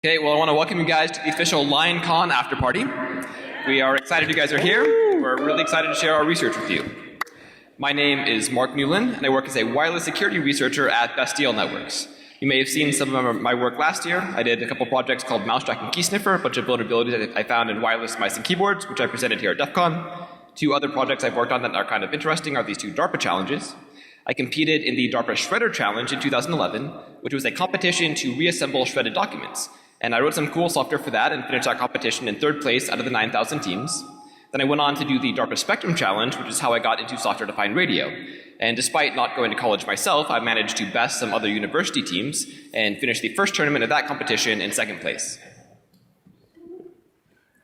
Okay, well, I want to welcome you guys to the official LionCon after party. We are excited you guys are here. We're really excited to share our research with you. My name is Marc Newlin, and I work as a wireless security researcher at Bastille Networks. You may have seen some of my work last year. I did a couple projects called Mousetrack and Key Sniffer, a bunch of vulnerabilities that I found in wireless mice and keyboards, which I presented here at DEF CON. Two other projects I've worked on that are kind of interesting are these two DARPA challenges. I competed in the DARPA Shredder Challenge in 2011, which was a competition to reassemble shredded documents. And I wrote some cool software for that and finished that competition in 3rd place out of the 9,000 teams. Then I went on to do the DARPA Spectrum Challenge, which is how I got into software-defined radio. And despite not going to college myself, I managed to best some other university teams and finish the first tournament of that competition in 2nd place.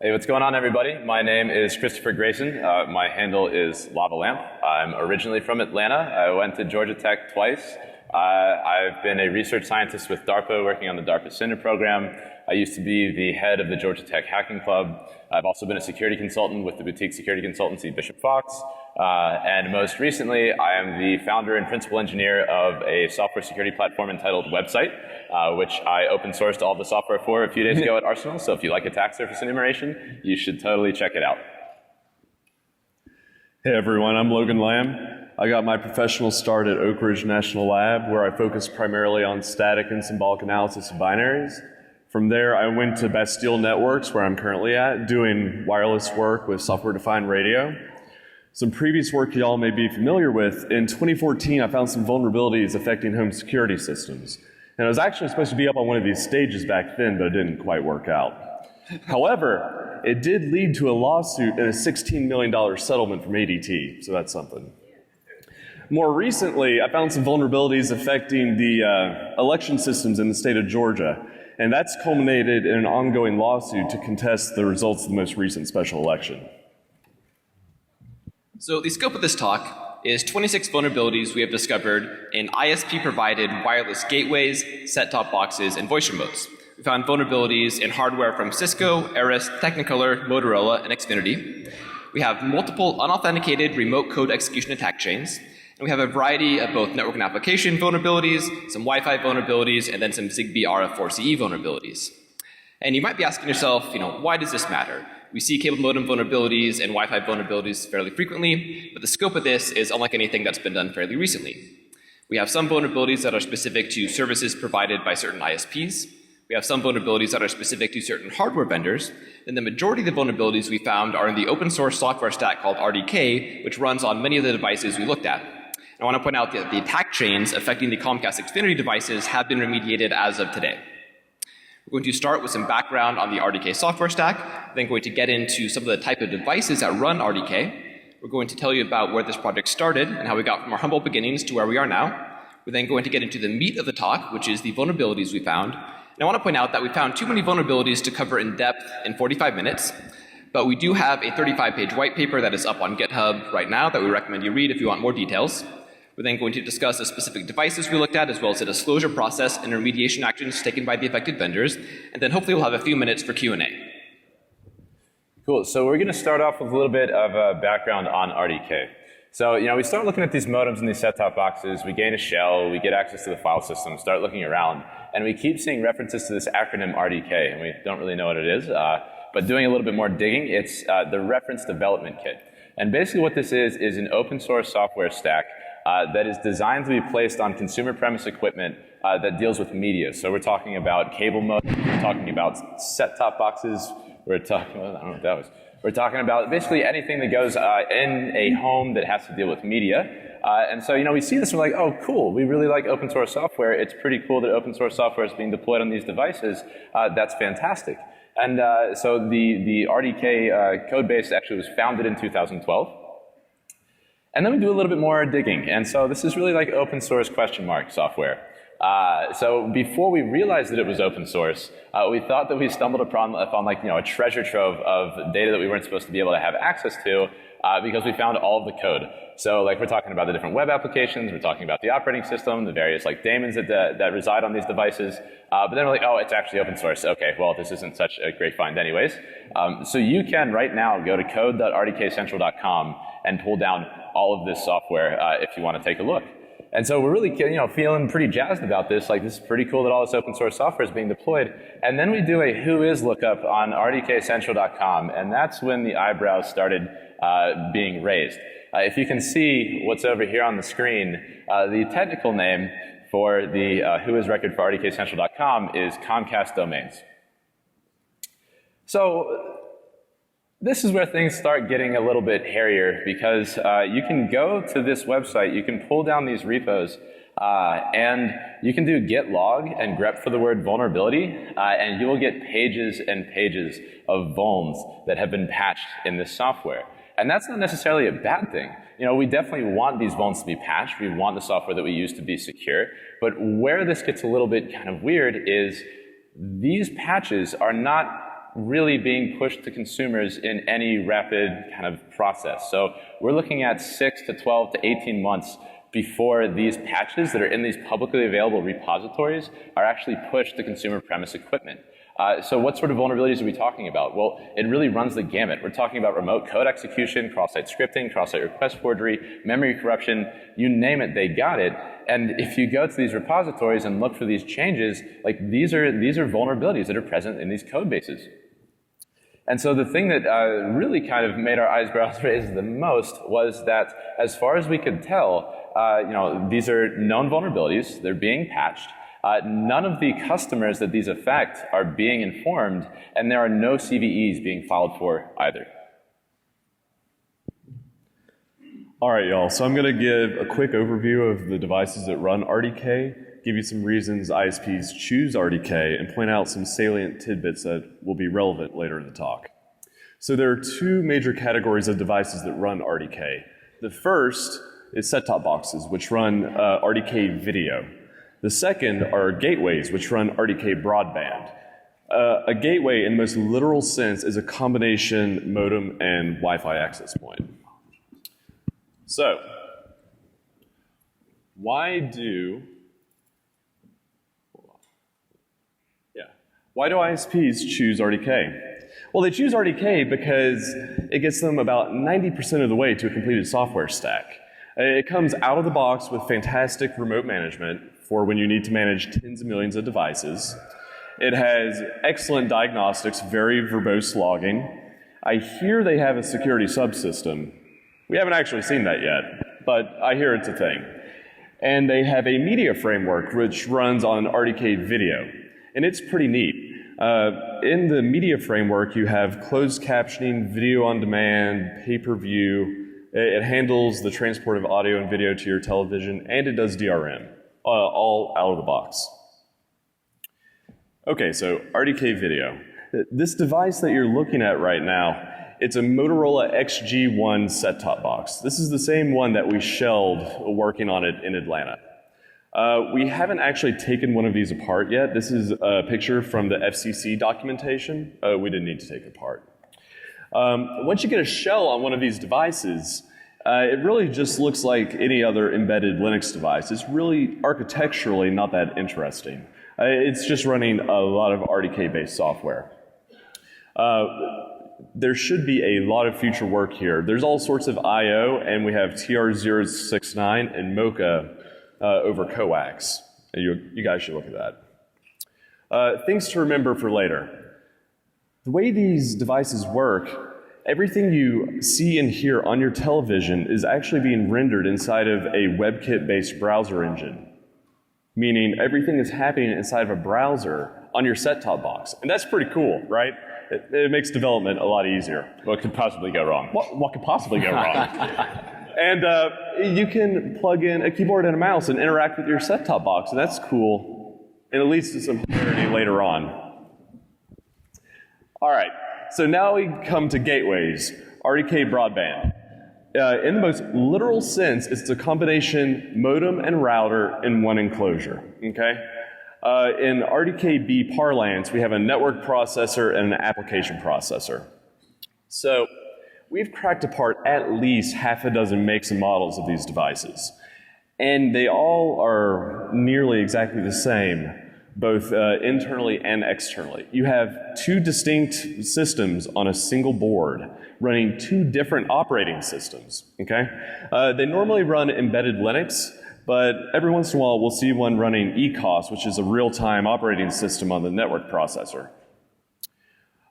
Hey, what's going on, everybody? My name is Christopher Grayson. My handle is Lava Lamp. I'm originally from Atlanta. I went to Georgia Tech twice. I've been a research scientist with DARPA, working on the DARPA Cinder program. I used to be the head of the Georgia Tech Hacking Club. I've also been a security consultant with the boutique security consultancy Bishop Fox. And most recently, I am the founder and principal engineer of a software security platform entitled Website, which I open sourced all the software for a few days ago at Arsenal. So if you like attack surface enumeration, you should totally check it out. Hey everyone, I'm Logan Lamb. I got my professional start at Oak Ridge National Lab, where I focused primarily on static and symbolic analysis of binaries. From there, I went to Bastille Networks, where I'm currently at, doing wireless work with software-defined radio. Some previous work y'all may be familiar with, in 2014 I found some vulnerabilities affecting home security systems. And I was actually supposed to be up on one of these stages back then, but it didn't quite work out. However, it did lead to a lawsuit and a $16 million settlement from ADT, so that's something. More recently, I found some vulnerabilities affecting the election systems in the state of Georgia, and that's culminated in an ongoing lawsuit to contest the results of the most recent special election. So the scope of this talk is 26 vulnerabilities we have discovered in ISP-provided wireless gateways, set-top boxes, and voice remotes. We found vulnerabilities in hardware from Cisco, Aris, Technicolor, Motorola, and Xfinity. We have multiple unauthenticated remote code execution attack chains. And we have a variety of both network and application vulnerabilities, some Wi-Fi vulnerabilities, and then some Zigbee RF4CE vulnerabilities. And you might be asking yourself, why does this matter? We see cable modem vulnerabilities and Wi-Fi vulnerabilities fairly frequently, but the scope of this is unlike anything that's been done fairly recently. We have some vulnerabilities that are specific to services provided by certain ISPs. We have some vulnerabilities that are specific to certain hardware vendors, and the majority of the vulnerabilities we found are in the open source software stack called RDK, which runs on many of the devices we looked at. I want to point out that the attack chains affecting the Comcast Xfinity devices have been remediated as of today. We're going to start with some background on the RDK software stack, then going to get into some of the type of devices that run RDK. We're going to tell you about where this project started and how we got from our humble beginnings to where we are now. We're then going to get into the meat of the talk, which is the vulnerabilities we found. And I want to point out that we found too many vulnerabilities to cover in depth in 45 minutes. But we do have a 35-page white paper that is up on GitHub right now that we recommend you read if you want more details. We're then going to discuss the specific devices we looked at, as well as the disclosure process and remediation actions taken by the affected vendors. And then hopefully we'll have a few minutes for Q&A. Cool. So we're going to start off with a little bit of a background on RDK. So, we start looking at these modems and these set-top boxes, we gain a shell, we get access to the file system, start looking around, and we keep seeing references to this acronym RDK, and we don't really know what it is, but doing a little bit more digging, it's the Reference Development Kit. And basically what this is an open source software stack that is designed to be placed on consumer premise equipment that deals with media. So we're talking about cable modems, we're talking about set-top boxes, we're talking about, I don't know what that was. We're talking about basically anything that goes in a home that has to deal with media. And so, we see this and we're like, oh, cool, we really like open source software. It's pretty cool that open source software is being deployed on these devices. That's fantastic. And so the RDK code base actually was founded in 2012. And then we do a little bit more digging. And so this is really like open source ? Software. So before we realized that it was open source, we thought that we stumbled upon like, a treasure trove of data that we weren't supposed to be able to have access to because we found all of the code. So like we're talking about the different web applications, we're talking about the operating system, the various like daemons that reside on these devices. But then we're like, oh, it's actually open source. Okay, well, this isn't such a great find anyways. So you can right now go to code.rdkcentral.com and pull down all of this software if you want to take a look. And so we're really, feeling pretty jazzed about this. Like, this is pretty cool that all this open source software is being deployed. And then we do a who is lookup on rdkcentral.com, and that's when the eyebrows started being raised. If you can see what's over here on the screen, the technical name for the who is record for rdkcentral.com is Comcast Domains. So this is where things start getting a little bit hairier, because you can go to this website, you can pull down these repos, and you can do git log and grep for the word vulnerability, and you will get pages and pages of vulns that have been patched in this software. And that's not necessarily a bad thing. We definitely want these vulns to be patched. We want the software that we use to be secure. But where this gets a little bit kind of weird is these patches are not really being pushed to consumers in any rapid kind of process. So we're looking at 6 to 12 to 18 months before these patches that are in these publicly available repositories are actually pushed to consumer premise equipment. So what sort of vulnerabilities are we talking about? Well, it really runs the gamut. We're talking about remote code execution, cross-site scripting, cross-site request forgery, memory corruption, you name it, they got it. And if you go to these repositories and look for these changes, like these are vulnerabilities that are present in these code bases. And so the thing that really kind of made our eyebrows raise the most was that, as far as we could tell, these are known vulnerabilities, they're being patched. None of the customers that these affect are being informed, and there are no CVEs being filed for either. All right, y'all, so I'm going to give a quick overview of the devices that run RDK, give you some reasons ISPs choose RDK, and point out some salient tidbits that will be relevant later in the talk. So there are two major categories of devices that run RDK. The first is set-top boxes, which run RDK video. The second are gateways, which run RDK broadband. A gateway, in the most literal sense, is a combination modem and Wi-Fi access point. So, why do ISPs choose RDK? Well, they choose RDK because it gets them about 90% of the way to a completed software stack. It comes out of the box with fantastic remote management for when you need to manage tens of millions of devices. It has excellent diagnostics, very verbose logging. I hear they have a security subsystem. We haven't actually seen that yet, but I hear it's a thing. And they have a media framework which runs on RDK video, and it's pretty neat. In the media framework, you have closed captioning, video on demand, pay-per-view. It handles the transport of audio and video to your television, and it does DRM, all out of the box. Okay, so RDK video. This device that you're looking at right now, it's a Motorola XG1 set-top box. This is the same one that we shelled working on it in Atlanta. We haven't actually taken one of these apart yet. This is a picture from the FCC documentation. We didn't need to take it apart. Once you get a shell on one of these devices, it really just looks like any other embedded Linux device. It's really architecturally not that interesting. It's just running a lot of RDK-based software. There should be a lot of future work here. There's all sorts of I/O, and we have TR069 and Mocha over coax. You guys should look at that. Things to remember for later. The way these devices work, everything you see and hear on your television is actually being rendered inside of a WebKit-based browser engine, meaning everything is happening inside of a browser on your set-top box. And that's pretty cool, right? It makes development a lot easier. What could possibly go wrong? What could possibly go wrong? And you can plug in a keyboard and a mouse and interact with your set-top box, and that's cool, and it leads to some hilarity later on. All right, so now we come to gateways, RDK broadband. In the most literal sense, it's a combination modem and router in one enclosure, okay? In RDKB parlance, we have a network processor and an application processor. So we've cracked apart at least half a dozen makes and models of these devices. And they all are nearly exactly the same, both internally and externally. You have two distinct systems on a single board running two different operating systems, okay? They normally run embedded Linux, but every once in a while we'll see one running ECOS, which is a real-time operating system on the network processor.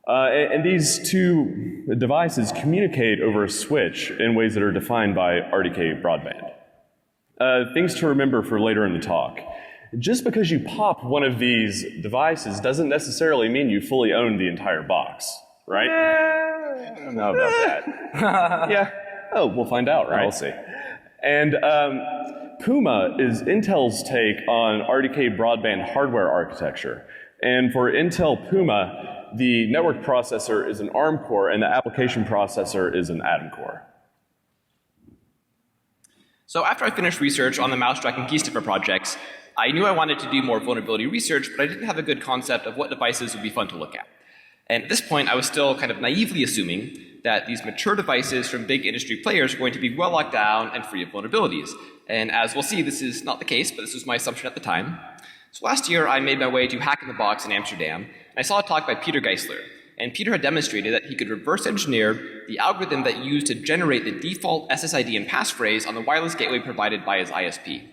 And these two devices communicate over a switch in ways that are defined by RDK broadband. Things to remember for later in the talk. Just because you pop one of these devices doesn't necessarily mean you fully own the entire box, right? I don't know about that. Yeah. Oh, we'll find out, right? We'll see. And Puma is Intel's take on RDK broadband hardware architecture. And for Intel Puma, the network processor is an ARM core and the application processor is an Atom core. So after I finished research on the Mousetrack and Keysniffer projects, I knew I wanted to do more vulnerability research, but I didn't have a good concept of what devices would be fun to look at. And at this point, I was still kind of naively assuming that these mature devices from big industry players are going to be well locked down and free of vulnerabilities. And as we'll see, this is not the case, but this was my assumption at the time. So last year, I made my way to Hack in the Box in Amsterdam, and I saw a talk by Peter Geisler. And Peter had demonstrated that he could reverse engineer the algorithm that used to generate the default SSID and passphrase on the wireless gateway provided by his ISP.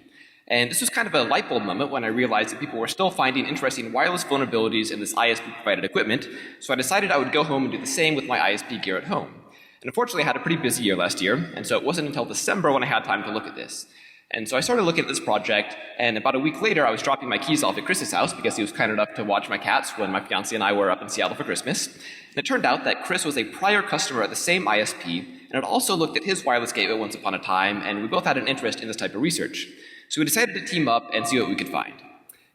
And this was kind of a light bulb moment when I realized that people were still finding interesting wireless vulnerabilities in this ISP-provided equipment, so I decided I would go home and do the same with my ISP gear at home. And unfortunately, I had a pretty busy year last year, and so it wasn't until December when I had time to look at this. And so I started looking at this project, and about a week later, I was dropping my keys off at Chris's house because he was kind enough to watch my cats when my fiancée and I were up in Seattle for Christmas. And it turned out that Chris was a prior customer at the same ISP, and had also looked at his wireless gateway once upon a time, and we both had an interest in this type of research. So we decided to team up and see what we could find.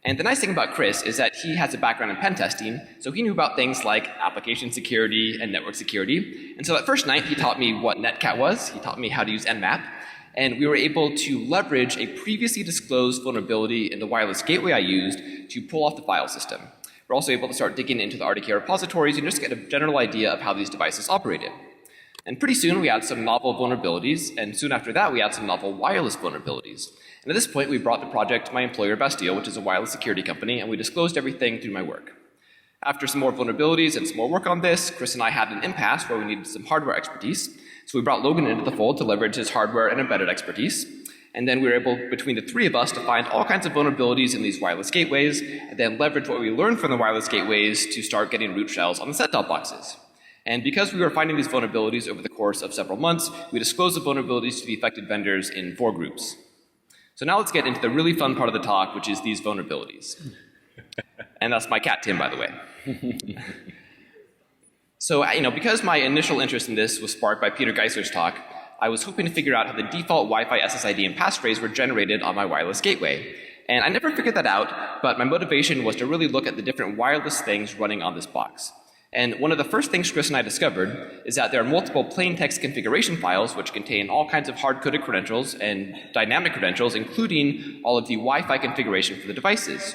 And the nice thing about Chris is that he has a background in pen testing, so he knew about things like application security and network security. And so that first night, he taught me what Netcat was, he taught me how to use Nmap, and we were able to leverage a previously disclosed vulnerability in the wireless gateway I used to pull off the file system. We're also able to start digging into the RDK repositories and just get a general idea of how these devices operated. And pretty soon we had some novel vulnerabilities, and soon after that we had some novel wireless vulnerabilities. And at this point we brought the project to my employer Bastille, which is a wireless security company, and we disclosed everything through my work. After some more vulnerabilities and some more work on this, Chris and I had an impasse where we needed some hardware expertise. So we brought Logan into the fold to leverage his hardware and embedded expertise. And then we were able, between the three of us, to find all kinds of vulnerabilities in these wireless gateways, and then leverage what we learned from the wireless gateways to start getting root shells on the set-top boxes. And because we were finding these vulnerabilities over the course of several months, we disclosed the vulnerabilities to the affected vendors in 4 groups. So now let's get into the really fun part of the talk, which is these vulnerabilities. And that's my cat, Tim, by the way. So, because my initial interest in this was sparked by Peter Geisler's talk, I was hoping to figure out how the default Wi-Fi SSID and passphrase were generated on my wireless gateway. And I never figured that out, but my motivation was to really look at the different wireless things running on this box. And one of the first things Chris and I discovered is that there are multiple plain text configuration files which contain all kinds of hard-coded credentials and dynamic credentials, including all of the Wi-Fi configuration for the devices.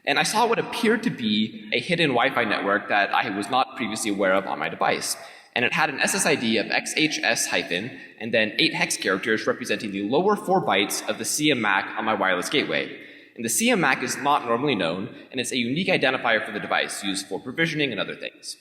And I saw what appeared to be a hidden Wi-Fi network that I was not previously aware of on my device. And it had an SSID of XHS hyphen and then 8 hex characters representing the lower 4 bytes of the CM MAC on my wireless gateway. And the CM MAC is not normally known, and it's a unique identifier for the device used for provisioning and other things.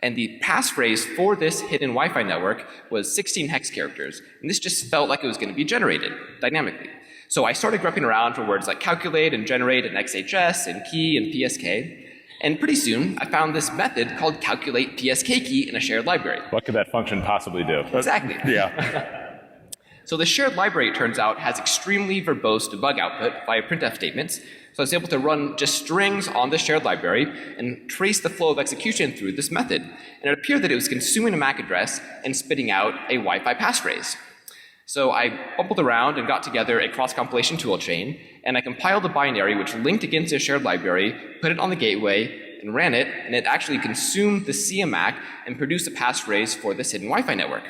And the passphrase for this hidden Wi-Fi network was 16 hex characters, and this just felt like it was going to be generated dynamically. So I started groping around for words like calculate and generate and XHS and key and PSK, and pretty soon I found this method called calculate PSK key in a shared library. What could that function possibly do? Exactly. Yeah. So the shared library, it turns out, has extremely verbose debug output via printf statements. So I was able to run just strings on the shared library and trace the flow of execution through this method. And it appeared that it was consuming a MAC address and spitting out a Wi-Fi passphrase. So I bumbled around and got together a cross-compilation toolchain, and I compiled a binary which linked against a shared library, put it on the gateway, and ran it, and it actually consumed the CMAC and produced a passphrase for this hidden Wi-Fi network.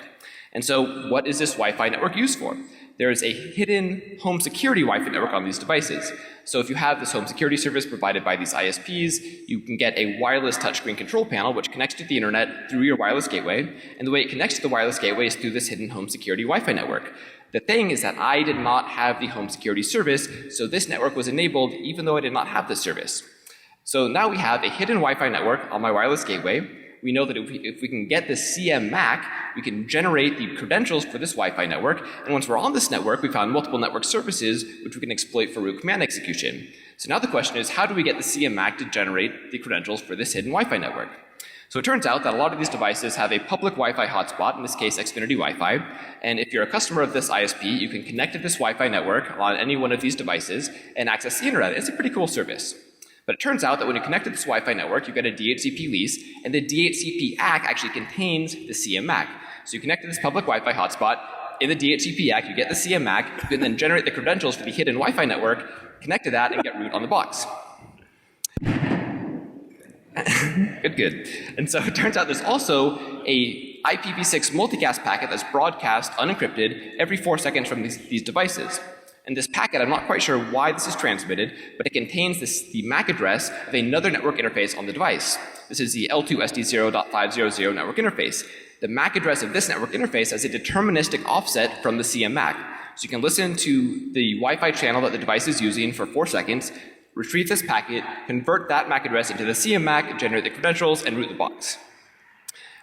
And so what is this Wi-Fi network used for? There is a hidden home security Wi-Fi network on these devices. So if you have this home security service provided by these ISPs, you can get a wireless touchscreen control panel which connects to the internet through your wireless gateway, and the way it connects to the wireless gateway is through this hidden home security Wi-Fi network. The thing is that I did not have the home security service, so this network was enabled even though I did not have this service. So now we have a hidden Wi-Fi network on my wireless gateway. we know that if we can get the CM-MAC, we can generate the credentials for this Wi-Fi network, and once we're on this network, we found multiple network services which we can exploit for root command execution. So now the question is, how do we get the CM-MAC to generate the credentials for this hidden Wi-Fi network? So it turns out that a lot of these devices have a public Wi-Fi hotspot, in this case Xfinity Wi-Fi, and if you're a customer of this ISP, you can connect to this Wi-Fi network on any one of these devices and access the internet. It's a pretty cool service. But it turns out that when you connect to this Wi-Fi network, you get a DHCP lease, and the DHCP ACK actually contains the CM-MAC. So you connect to this public Wi-Fi hotspot, in the DHCP ACK you get the CM-MAC, you can then generate the credentials for the hidden Wi-Fi network, connect to that, and get root on the box. Good. And so it turns out there's also a IPv6 multicast packet that's broadcast unencrypted every 4 seconds from these devices. And this packet, I'm not quite sure why this is transmitted, but it contains the MAC address of another network interface on the device. This is the L2SD0.500 network interface. The MAC address of this network interface has a deterministic offset from the CM-MAC. So you can listen to the Wi-Fi channel that the device is using for 4 seconds, retrieve this packet, convert that MAC address into the CM-MAC, generate the credentials, and root the box.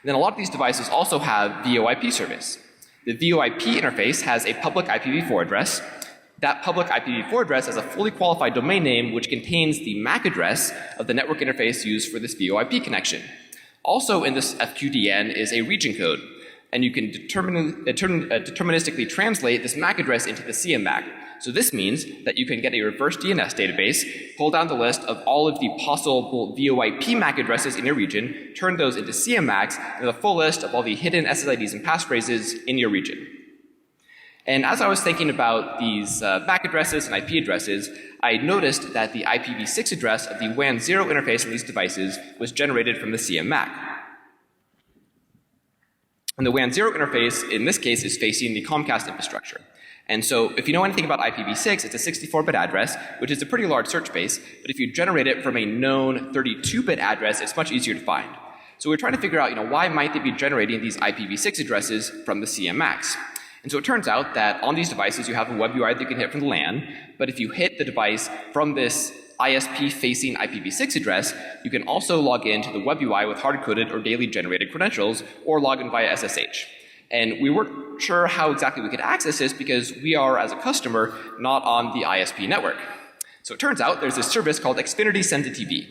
And then a lot of these devices also have VoIP service. The VoIP interface has a public IPv4 address. That public IPv4 address has a fully qualified domain name which contains the MAC address of the network interface used for this VoIP connection. Also in this FQDN is a region code, and you can deterministically translate this MAC address into the CM-MAC. So this means that you can get a reverse DNS database, pull down the list of all of the possible VoIP MAC addresses in your region, turn those into CM-MACs, and a full list of all the hidden SSIDs and passphrases in your region. And as I was thinking about these MAC addresses and IP addresses, I noticed that the IPv6 address of the WAN 0 interface on these devices was generated from the CM-MAC. And the WAN 0 interface, in this case, is facing the Comcast infrastructure. And so if you know anything about IPv6, it's a 64-bit address, which is a pretty large search space, but if you generate it from a known 32-bit address, it's much easier to find. So we're trying to figure out, why might they be generating these IPv6 addresses from the CM-MACs? And so it turns out that on these devices you have a web UI that you can hit from the LAN, but if you hit the device from this ISP-facing IPv6 address, you can also log into the web UI with hard-coded or daily generated credentials, or log in via SSH. And we weren't sure how exactly we could access this because we are, as a customer, not on the ISP network. So it turns out there's this service called Xfinity Send to TV.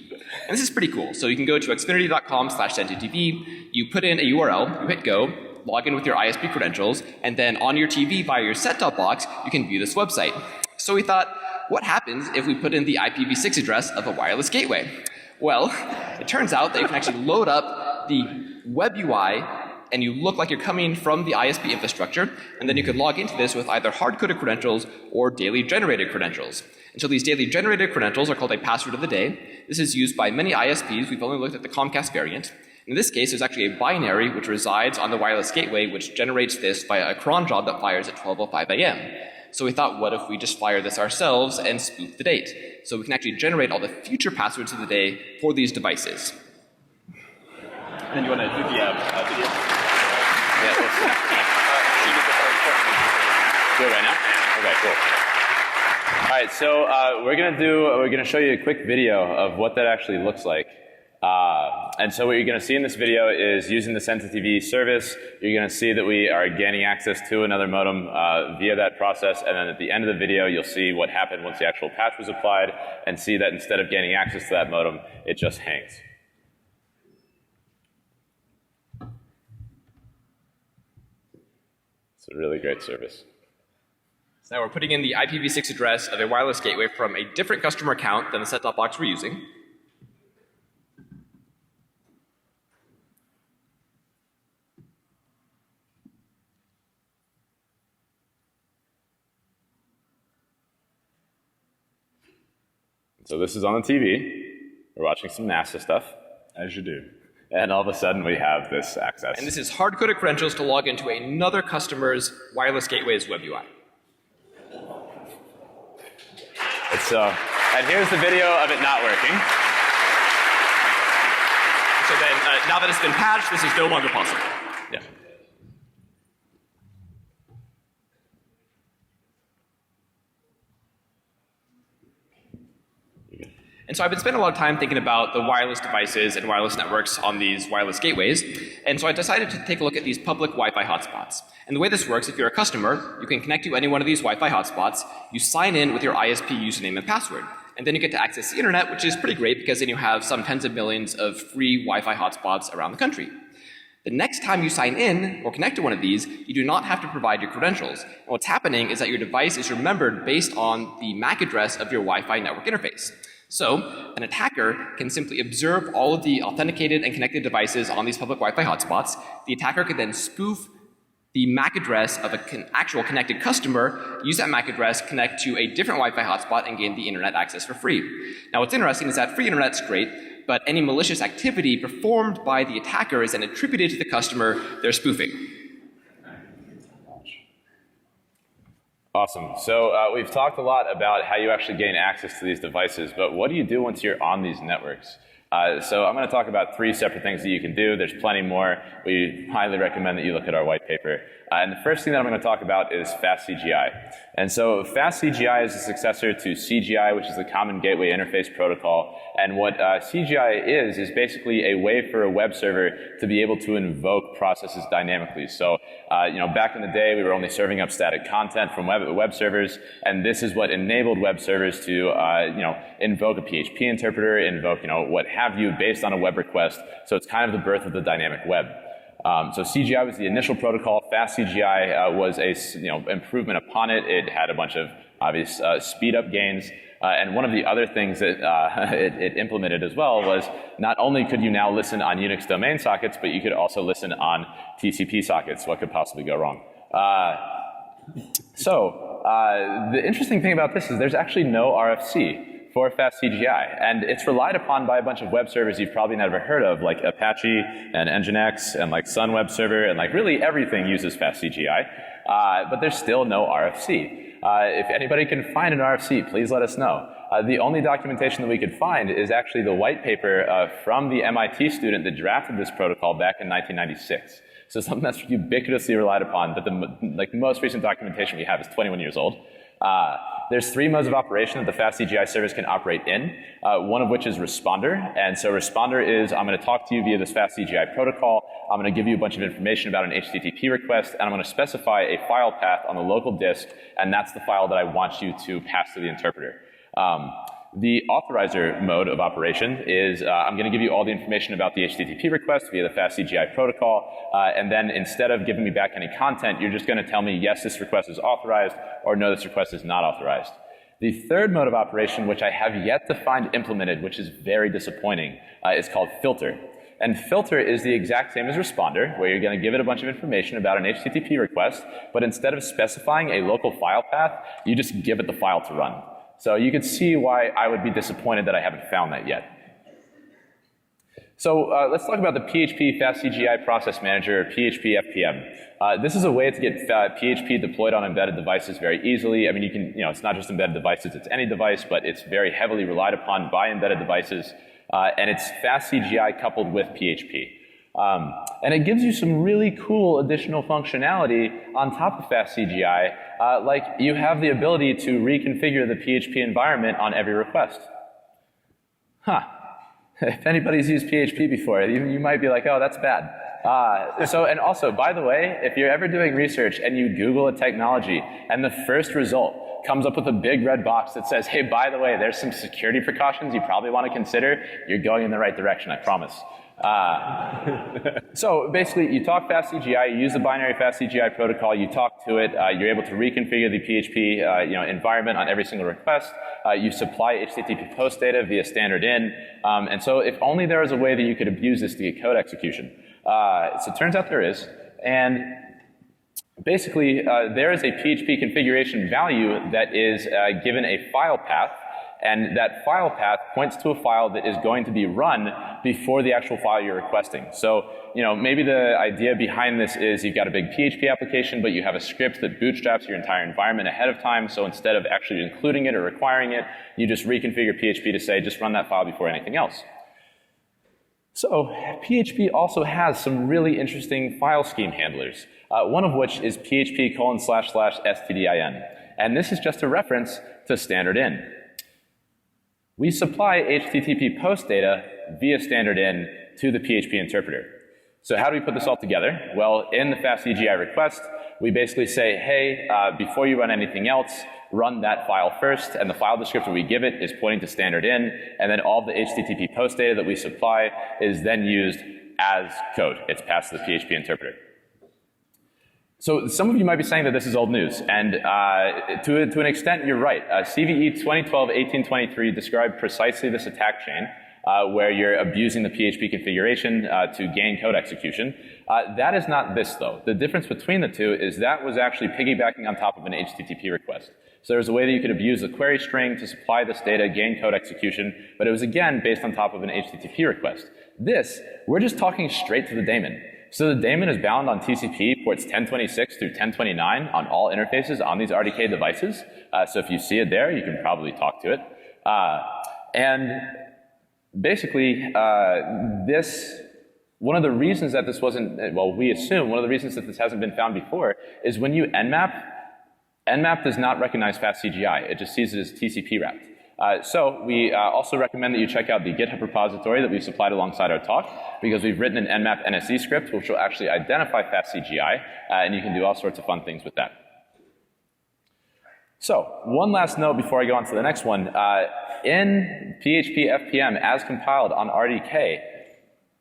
And this is pretty cool. So you can go to xfinity.com/send-to-TV, you put in a URL, you hit go, log in with your ISP credentials, and then on your TV via your set-top box, you can view this website. So we thought, what happens if we put in the IPv6 address of a wireless gateway? Well, it turns out that you can actually load up the web UI and you look like you're coming from the ISP infrastructure, and then you could log into this with either hard-coded credentials or daily generated credentials. And so these daily generated credentials are called a password of the day. This is used by many ISPs. We've only looked at the Comcast variant. In this case, there's actually a binary which resides on the wireless gateway which generates this via a cron job that fires at 12:05 a.m. So we thought, what if we just fire this ourselves and spoof the date? So we can actually generate all the future passwords of the day for these devices. And you want to do the video? Yeah, do it right now? Okay, cool. All right, so we're gonna show you a quick video of what that actually looks like. And so what you're going to see in this video is using the Send to TV service, you're going to see that we are gaining access to another modem via that process, and then at the end of the video you'll see what happened once the actual patch was applied, and see that instead of gaining access to that modem, it just hangs. It's a really great service. So now we're putting in the IPv6 address of a wireless gateway from a different customer account than the set-top box we're using. So this is on the TV. We're watching some NASA stuff. As you do. And all of a sudden we have this access. And this is hard-coded credentials to log into another customer's wireless gateway's web UI. And here's the video of it not working. So then, now that it's been patched, this is no longer possible. Yeah. And so I've been spending a lot of time thinking about the wireless devices and wireless networks on these wireless gateways. And so I decided to take a look at these public Wi-Fi hotspots. And the way this works, if you're a customer, you can connect to any one of these Wi-Fi hotspots, you sign in with your ISP username and password. And then you get to access the internet, which is pretty great because then you have some tens of millions of free Wi-Fi hotspots around the country. The next time you sign in or connect to one of these, you do not have to provide your credentials. And what's happening is that your device is remembered based on the MAC address of your Wi-Fi network interface. So an attacker can simply observe all of the authenticated and connected devices on these public Wi-Fi hotspots. The attacker could then spoof the MAC address of an actual connected customer, use that MAC address, connect to a different Wi-Fi hotspot, and gain the internet access for free. Now what's interesting is that free internet's great, but any malicious activity performed by the attacker is then attributed to the customer they're spoofing. Awesome. So we've talked a lot about how you actually gain access to these devices, but what do you do once you're on these networks? So I'm going to talk about 3 separate things that you can do. There's plenty more. We highly recommend that you look at our white paper. And the first thing that I'm going to talk about is Fast CGI. And so Fast CGI is the successor to CGI, which is the Common Gateway Interface Protocol. And what CGI is basically a way for a web server to be able to invoke processes dynamically. So, back in the day, we were only serving up static content from web servers, and this is what enabled web servers to, invoke a PHP interpreter, invoke, what have you, based on a web request. So it's kind of the birth of the dynamic web. So CGI was the initial protocol. Fast CGI was a improvement upon it. It had a bunch of obvious speed up gains. And one of the other things that it implemented as well was not only could you now listen on Unix domain sockets, but you could also listen on TCP sockets. What could possibly go wrong? The interesting thing about this is there's actually no RFC for Fast CGI, and it's relied upon by a bunch of web servers you've probably never heard of, like Apache and Nginx and like Sun Web Server, and like really everything uses Fast CGI, but there's still no RFC. If anybody can find an RFC, please let us know. The only documentation that we could find is actually the white paper from the MIT student that drafted this protocol back in 1996. So something that's ubiquitously relied upon, but the most recent documentation we have is 21 years old. There's 3 modes of operation that the Fast CGI service can operate in, one of which is responder. And so responder is, I'm going to talk to you via this Fast CGI protocol, I'm going to give you a bunch of information about an HTTP request, and I'm going to specify a file path on the local disk, and that's the file that I want you to pass to the interpreter. The authorizer mode of operation is I'm going to give you all the information about the HTTP request via the Fast CGI protocol, and then instead of giving me back any content, you're just going to tell me, yes, this request is authorized, or no, this request is not authorized. The third mode of operation, which I have yet to find implemented, which is very disappointing, is called filter. And filter is the exact same as responder, where you're going to give it a bunch of information about an HTTP request, but instead of specifying a local file path, you just give it the file to run. So you can see why I would be disappointed that I haven't found that yet. So let's talk about the PHP Fast CGI Process Manager, or PHP FPM. This is a way to get PHP deployed on embedded devices very easily. I mean, you can, it's not just embedded devices, it's any device, but it's very heavily relied upon by embedded devices. And it's Fast CGI coupled with PHP. And it gives you some really cool additional functionality on top of Fast CGI, like you have the ability to reconfigure the PHP environment on every request. If anybody's used PHP before, you might be like, oh, that's bad. And also, by the way, if you're ever doing research and you Google a technology and the first result comes up with a big red box that says, hey, by the way, there's some security precautions you probably want to consider, you're going in the right direction, I promise. So basically, you talk Fast CGI, you use the binary Fast CGI protocol, you talk to it, you're able to reconfigure the PHP environment on every single request, you supply HTTP post data via standard in, and so if only there was a way that you could abuse this to get code execution. So it turns out there is, and basically there is a PHP configuration value that is given a file path, and that file path points to a file that is going to be run before the actual file you're requesting. So, maybe the idea behind this is you've got a big PHP application, but you have a script that bootstraps your entire environment ahead of time, so instead of actually including it or requiring it, you just reconfigure PHP to say, just run that file before anything else. So, PHP also has some really interesting file scheme handlers, one of which is PHP://stdin. And this is just a reference to standard in. we supply HTTP post data via standard in to the PHP interpreter. So how do we put this all together? Well, in the fastCGI request, we basically say, hey, before you run anything else, run that file first, and the file descriptor we give it is pointing to standard in, and then all the HTTP post data that we supply is then used as code. It's passed to the PHP interpreter. So some of you might be saying that this is old news, and to an extent, you're right. CVE 2012-1823 described precisely this attack chain, where you're abusing the PHP configuration to gain code execution. That is not this, though. The difference between the two is that was actually piggybacking on top of an HTTP request. So there's a way that you could abuse the query string to supply this data, gain code execution, but it was again based on top of an HTTP request. This, we're just talking straight to the daemon. So the daemon is bound on TCP ports 1026 through 1029 on all interfaces on these RDK devices. So if you see it there, you can probably talk to it. And basically, one of the reasons that this wasn't, well, we assume one of the reasons that this hasn't been found before is when you Nmap does not recognize fastCGI. It just sees it as TCP wrapped. So we also recommend that you check out the GitHub repository that we supplied alongside our talk, because we've written an Nmap NSE script which will actually identify fastCGI, and you can do all sorts of fun things with that. So one last note before I go on to the next one. In PHP FPM as compiled on RDK,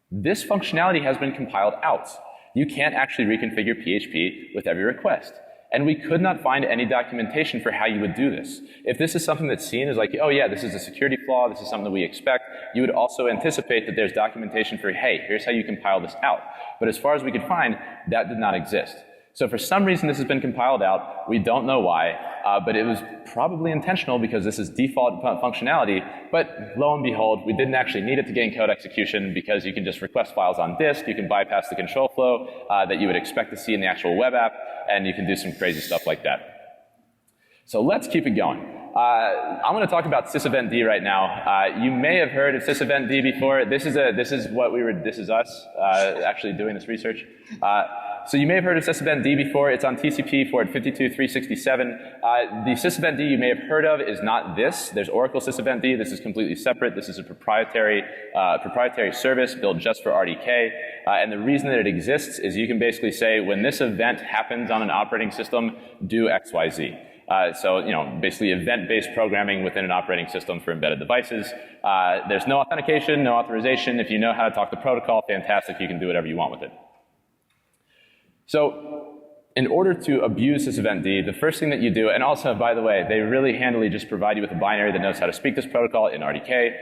this functionality has been compiled out. You can't actually reconfigure PHP with every request. And we could not find any documentation for how you would do this. If this is something that's seen as like, oh yeah, this is a security flaw, this is something that we expect, you would also anticipate that there's documentation for, hey, here's how you compile this out. But as far as we could find, that did not exist. So for some reason this has been compiled out, we don't know why, but it was probably intentional because this is default functionality, but lo and behold, we didn't actually need it to gain code execution because you can just request files on disk, you can bypass the control flow that you would expect to see in the actual web app, and you can do some crazy stuff like that. So let's keep it going. I'm going to talk about syseventd right now. You may have heard of syseventd before. This is us actually doing this research. So you may have heard of syseventd before. It's on TCP port 52367. The syseventd you may have heard of is not this. There's Oracle syseventd. This is completely separate. This is a proprietary service built just for RDK. And the reason that it exists is you can basically say when this event happens on an operating system, do XYZ. So, you know, basically event-based programming within an operating system for embedded devices. There's no authentication, no authorization. If you know how to talk the protocol, fantastic. You can do whatever you want with it. So in order to abuse syseventd, the first thing that you do, and also, by the way, they really handily just provide you with a binary that knows how to speak this protocol in RDK,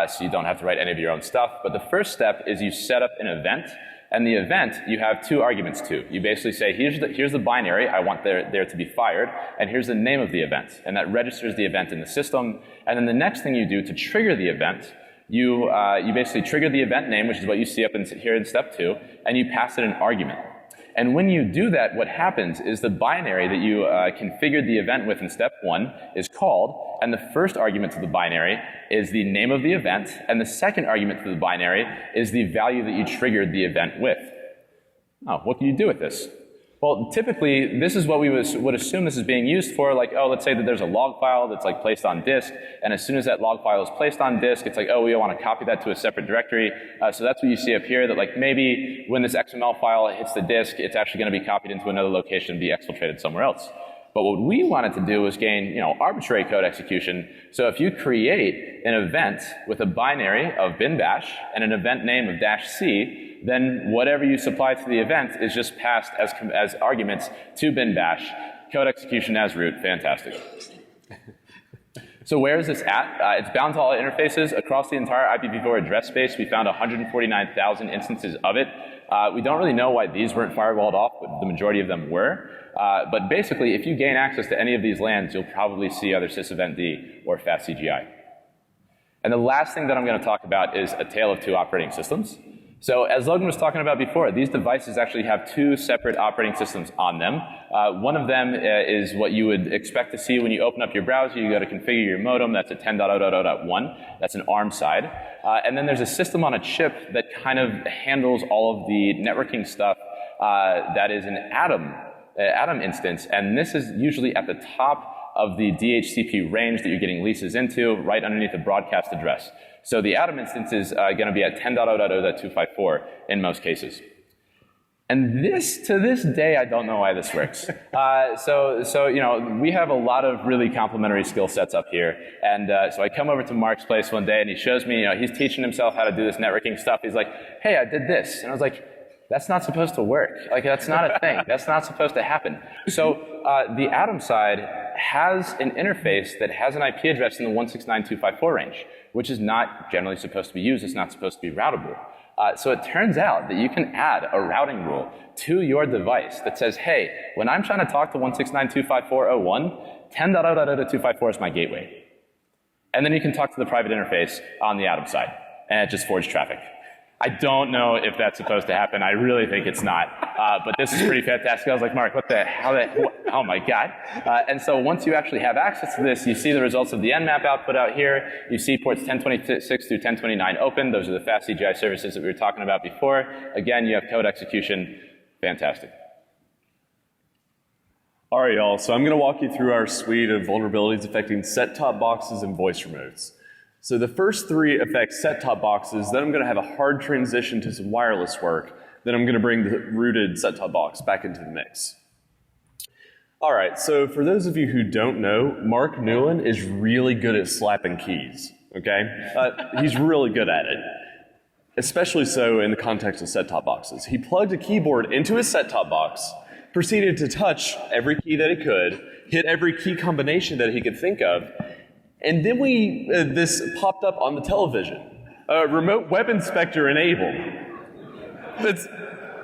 so you don't have to write any of your own stuff. But the first step is you set up an event. And the event, you have two arguments to. You basically say, here's the binary I want there to be fired, and here's the name of the event. And that registers the event in the system. And then the next thing you do to trigger the event, you basically trigger the event name, which is what you see up here in step 2, and you pass it an argument. And when you do that, what happens is the binary that you configured the event with in step 1 is called, and the first argument to the binary is the name of the event, and the second argument to the binary is the value that you triggered the event with. Oh, what can you do with this? Well, typically, this is what we would assume this is being used for, like, oh, let's say that there's a log file that's like placed on disk, and as soon as that log file is placed on disk, it's like, oh, we want to copy that to a separate directory. So that's what you see up here, that like maybe when this XML file hits the disk, it's actually going to be copied into another location and be exfiltrated somewhere else. But what we wanted to do was gain, arbitrary code execution. So if you create an event with a binary of bin bash and an event name of -c, then whatever you supply to the event is just passed as arguments to bin bash. Code execution as root, fantastic. So where is this at? It's bound to all interfaces across the entire IPv4 address space. We found 149,000 instances of it. We don't really know why these weren't firewalled off, but the majority of them were. But basically, if you gain access to any of these LANs, you'll probably see either syseventd or fastCGI. And the last thing that I'm going to talk about is a tale of two operating systems. So as Logan was talking about before, these devices actually have two separate operating systems on them. One of them is what you would expect to see when you open up your browser. You go to configure your modem. That's a 10.0.0.1. That's an ARM side. And then there's a system on a chip that kind of handles all of the networking stuff that is an Atom instance. And this is usually at the top of the DHCP range that you're getting leases into, right underneath the broadcast address. So the Atom instance is going to be at 10.0.0.254 in most cases. And to this day, I don't know why this works. So you know, we have a lot of really complementary skill sets up here. And so I come over to Marc's place one day, and he shows me, you know, he's teaching himself how to do this networking stuff. He's like, hey, I did this. And I was like, that's not supposed to work. Like, that's not a thing. That's not supposed to happen. So the Atom side has an interface that has an IP address in the 169.254 range, which is not generally supposed to be used. It's not supposed to be routable. So it turns out that you can add a routing rule to your device that says, hey, when I'm trying to talk to 169.254.01, 10.0.0.254 is my gateway. And then you can talk to the private interface on the Atom side, and it just forwards traffic. I don't know if that's supposed to happen. I really think it's not. But this is pretty fantastic. I was like, Marc, what the hell? Oh my God. And so once you actually have access to this, you see the results of the Nmap output out here. You see ports 1026 through 1029 open. Those are the fast CGI services that we were talking about before. Again, you have code execution. Fantastic. All right, y'all. So I'm going to walk you through our suite of vulnerabilities affecting set-top boxes and voice remotes. So the first three affect set-top boxes, then I'm going to have a hard transition to some wireless work, then I'm going to bring the rooted set-top box back into the mix. All right, so for those of you who don't know, Marc Newlin is really good at slapping keys, okay? He's really good at it, especially so in the context of set-top boxes. He plugged a keyboard into his set-top box, proceeded to touch every key that he could, hit every key combination that he could think of, and then this popped up on the television. Remote web inspector enabled.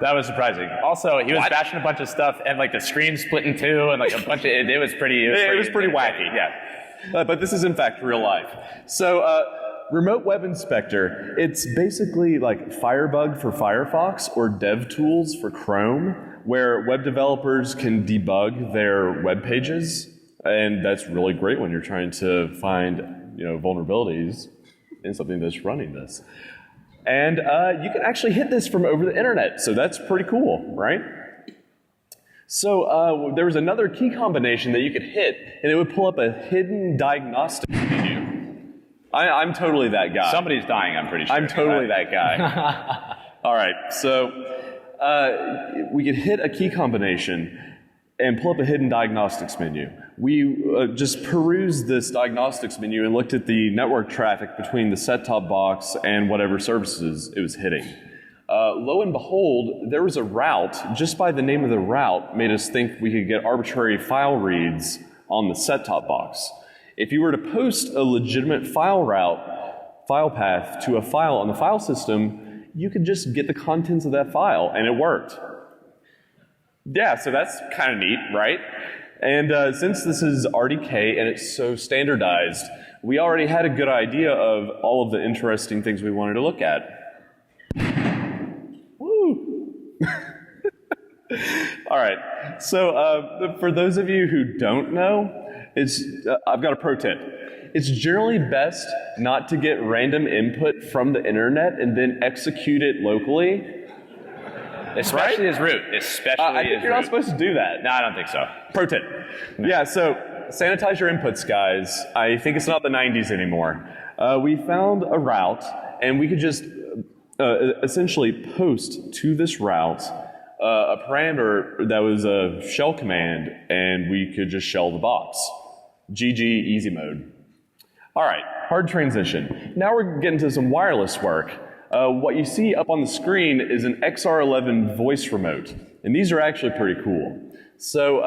That was surprising. Also, he was bashing a bunch of stuff, and like the screen split in two, and like a bunch of, it was pretty wacky, yeah. But this is in fact real life. So remote web inspector, it's basically like Firebug for Firefox or DevTools for Chrome, where web developers can debug their web pages. And that's really great when you're trying to find, you know, vulnerabilities in something that's running this. And you can actually hit this from over the internet, so that's pretty cool, right? So there was another key combination that you could hit, and it would pull up a hidden diagnostic menu. I'm totally that guy. Somebody's dying, I'm pretty sure. I'm totally that guy. All right, so we could hit a key combination and pull up a hidden diagnostics menu. We just perused this diagnostics menu and looked at the network traffic between the set-top box and whatever services it was hitting. Lo and behold, there was a route. Just by the name of the route made us think we could get arbitrary file reads on the set-top box. If you were to post a legitimate file path to a file on the file system, you could just get the contents of that file, and it worked. Yeah, so that's kind of neat, right? And since this is RDK and it's so standardized, we already had a good idea of all of the interesting things we wanted to look at. Woo! All right, so for those of you who don't know, I've got a pro tip. It's generally best not to get random input from the internet and then execute it locally. Especially as root. I think you're not supposed to do that. No, I don't think so. Pro tip. No. Yeah, so sanitize your inputs, guys. I think it's not the 90s anymore. We found a route, and we could just essentially post to this route a parameter that was a shell command, and we could just shell the box. GG, easy mode. All right, hard transition. Now we're getting to some wireless work. What you see up on the screen is an XR11 voice remote, and these are actually pretty cool. So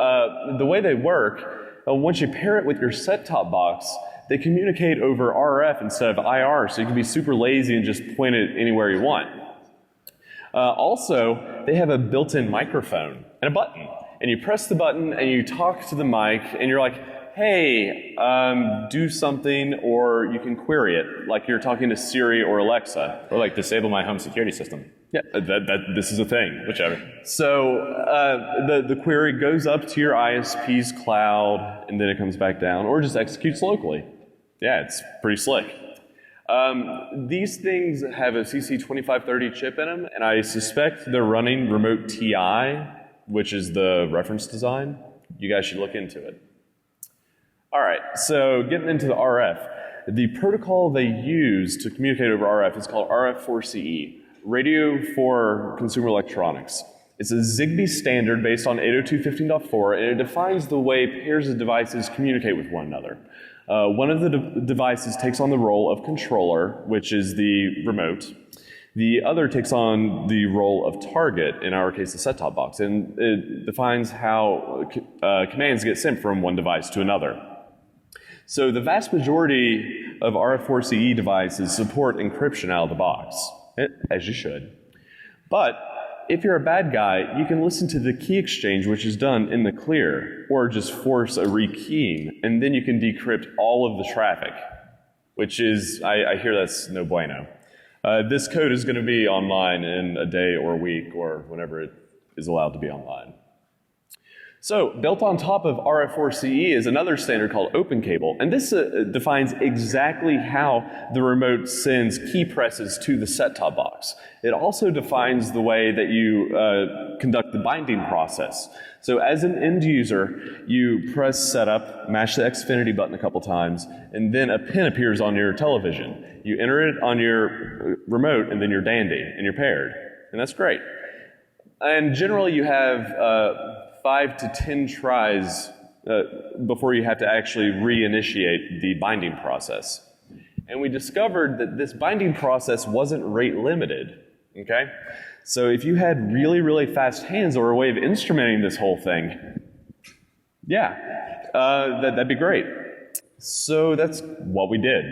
the way they work, once you pair it with your set-top box, they communicate over RF instead of IR, so you can be super lazy and just point it anywhere you want. Also, they have a built-in microphone and a button, and you press the button and you talk to the mic, and you're like, hey, do something, or you can query it, like you're talking to Siri or Alexa. Or like disable my home security system. Yeah, this is a thing. Whichever. So the query goes up to your ISP's cloud, and then it comes back down, or just executes locally. Yeah, it's pretty slick. These things have a CC2530 chip in them, and I suspect they're running Remote TI, which is the reference design. You guys should look into it. All right, so getting into the RF, the protocol they use to communicate over RF is called RF4CE, Radio for Consumer Electronics. It's a Zigbee standard based on 802.15.4, and it defines the way pairs of devices communicate with one another. One of the devices takes on the role of controller, which is the remote. The other takes on the role of target, in our case the set-top box, and it defines how commands get sent from one device to another. So the vast majority of RF4CE devices support encryption out of the box, as you should. But if you're a bad guy, you can listen to the key exchange, which is done in the clear, or just force a rekeying, and then you can decrypt all of the traffic, which is, I hear that's no bueno. This code is going to be online in a day or a week or whenever it is allowed to be online. So built on top of RF4CE is another standard called Open Cable, and this defines exactly how the remote sends key presses to the set-top box. It also defines the way that you conduct the binding process. So as an end user, you press setup, mash the Xfinity button a couple times, and then a pin appears on your television. You enter it on your remote, and then you're dandy, and you're paired. And that's great. And generally you have 5 to 10 tries before you have to actually reinitiate the binding process. And we discovered that this binding process wasn't rate limited, okay? So if you had really, really fast hands or a way of instrumenting this whole thing, yeah, that'd be great. So that's what we did.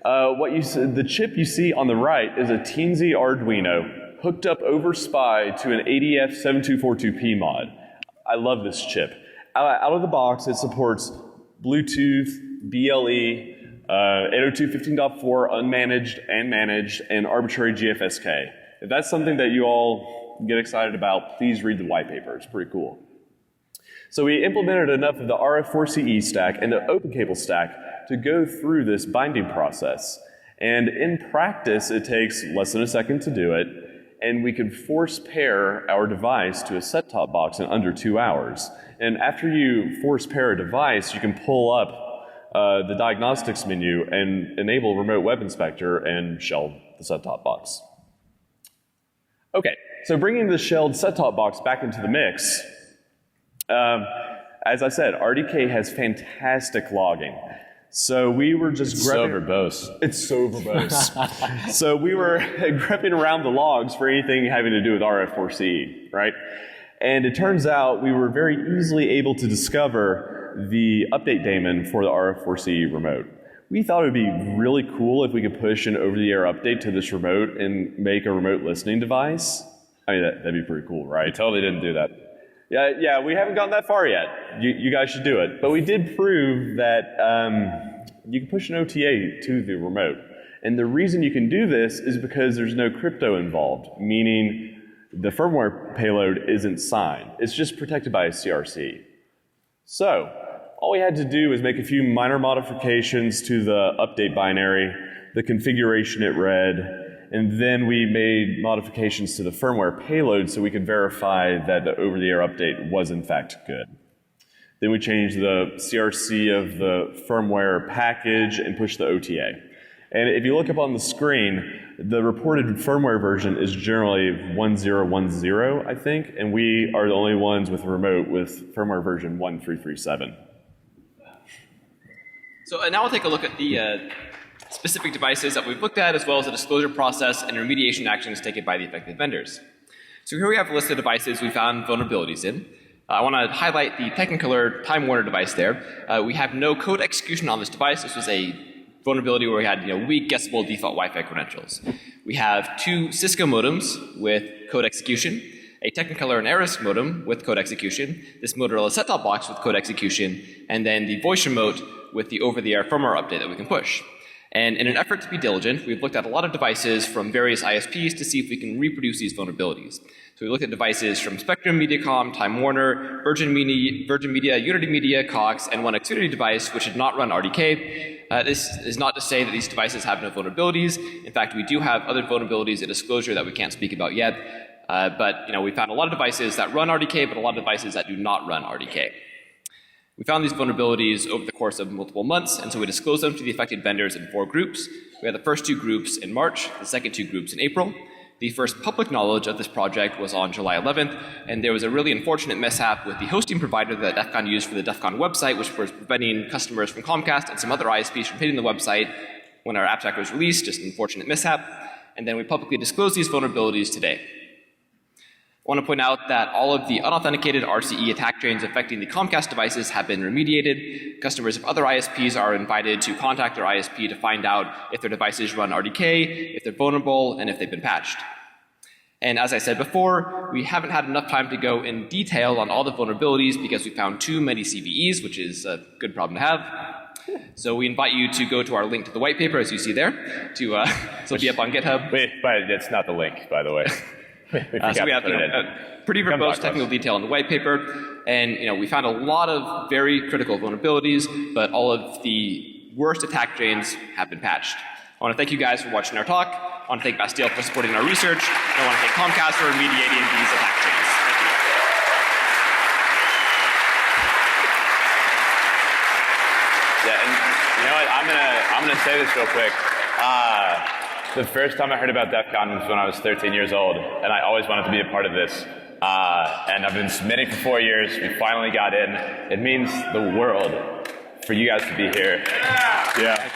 The chip you see on the right is a teensy Arduino hooked up over SPI to an ADF7242P mod. I love this chip. Out of the box, it supports Bluetooth, BLE, 802.15.4 unmanaged and managed, and arbitrary GFSK. If that's something that you all get excited about, please read the white paper. It's pretty cool. So we implemented enough of the RF4CE stack and the Open Cable stack to go through this binding process. And in practice, it takes less than a second to do it, and we could force pair our device to a set-top box in under 2 hours. And after you force pair a device, you can pull up the diagnostics menu and enable Remote Web Inspector and shell the set-top box. Okay, so bringing the shelled set-top box back into the mix, as I said, RDK has fantastic logging. So we were just It's so verbose. It's so verbose. So we were grepping around the logs for anything having to do with RF4CE, right? And it turns out we were very easily able to discover the update daemon for the RF4CE remote. We thought it would be really cool if we could push an over-the-air update to this remote and make a remote listening device. I mean, that'd be pretty cool, right? We totally didn't do that. Yeah, we haven't gone that far yet. You guys should do it. But we did prove that you can push an OTA to the remote. And the reason you can do this is because there's no crypto involved, meaning the firmware payload isn't signed. It's just protected by a CRC. So all we had to do was make a few minor modifications to the update binary, the configuration it read, and then we made modifications to the firmware payload so we could verify that the over-the-air update was in fact good. Then we changed the CRC of the firmware package and pushed the OTA. And if you look up on the screen, the reported firmware version is generally 1010, I think, and we are the only ones with a remote with firmware version 1337. So now we'll take a look at the specific devices that we've looked at, as well as the disclosure process and remediation actions taken by the affected vendors. So here we have a list of devices we found vulnerabilities in. I want to highlight the Technicolor Time Warner device there. We have no code execution on this device. This was a vulnerability where we had weak guessable default Wi-Fi credentials. We have 2 Cisco modems with code execution, a Technicolor and Aris modem with code execution, this Motorola set-top box with code execution, and then the voice remote with the over-the-air firmware update that we can push. And in an effort to be diligent, we've looked at a lot of devices from various ISPs to see if we can reproduce these vulnerabilities. So we looked at devices from Spectrum, Mediacom, Time Warner, Virgin Media, Unity Media, Cox, and one Xfinity device which did not run RDK. This is not to say that these devices have no vulnerabilities. In fact, we do have other vulnerabilities in disclosure that we can't speak about yet. But we found a lot of devices that run RDK, but a lot of devices that do not run RDK. We found these vulnerabilities over the course of multiple months, and so we disclosed them to the affected vendors in 4 groups. We had the first 2 groups in March, the second 2 groups in April. The first public knowledge of this project was on July 11th, and there was a really unfortunate mishap with the hosting provider that DEF CON used for the DEF CON website, which was preventing customers from Comcast and some other ISPs from hitting the website when our AppStack was released, just an unfortunate mishap. And then we publicly disclosed these vulnerabilities today. I want to point out that all of the unauthenticated RCE attack trains affecting the Comcast devices have been remediated. Customers of other ISPs are invited to contact their ISP to find out if their devices run RDK, if they're vulnerable, and if they've been patched. And as I said before, we haven't had enough time to go in detail on all the vulnerabilities because we found too many CVEs, which is a good problem to have. So we invite you to go to our link to the white paper, as you see there, to so it'll be up on GitHub. Wait, but it's not the link, by the way. So we have pretty verbose technical detail in the white paper, and we found a lot of very critical vulnerabilities, but all of the worst attack trains have been patched. I want to thank you guys for watching our talk. I want to thank Bastille for supporting our research, and I want to thank Comcast for remediating these attack trains. Thank you. Yeah, and you know what? I'm gonna say this real quick. The first time I heard about DEF CON was when I was 13 years old, and I always wanted to be a part of this. And I've been submitting for 4 years. We finally got in. It means the world for you guys to be here. Yeah.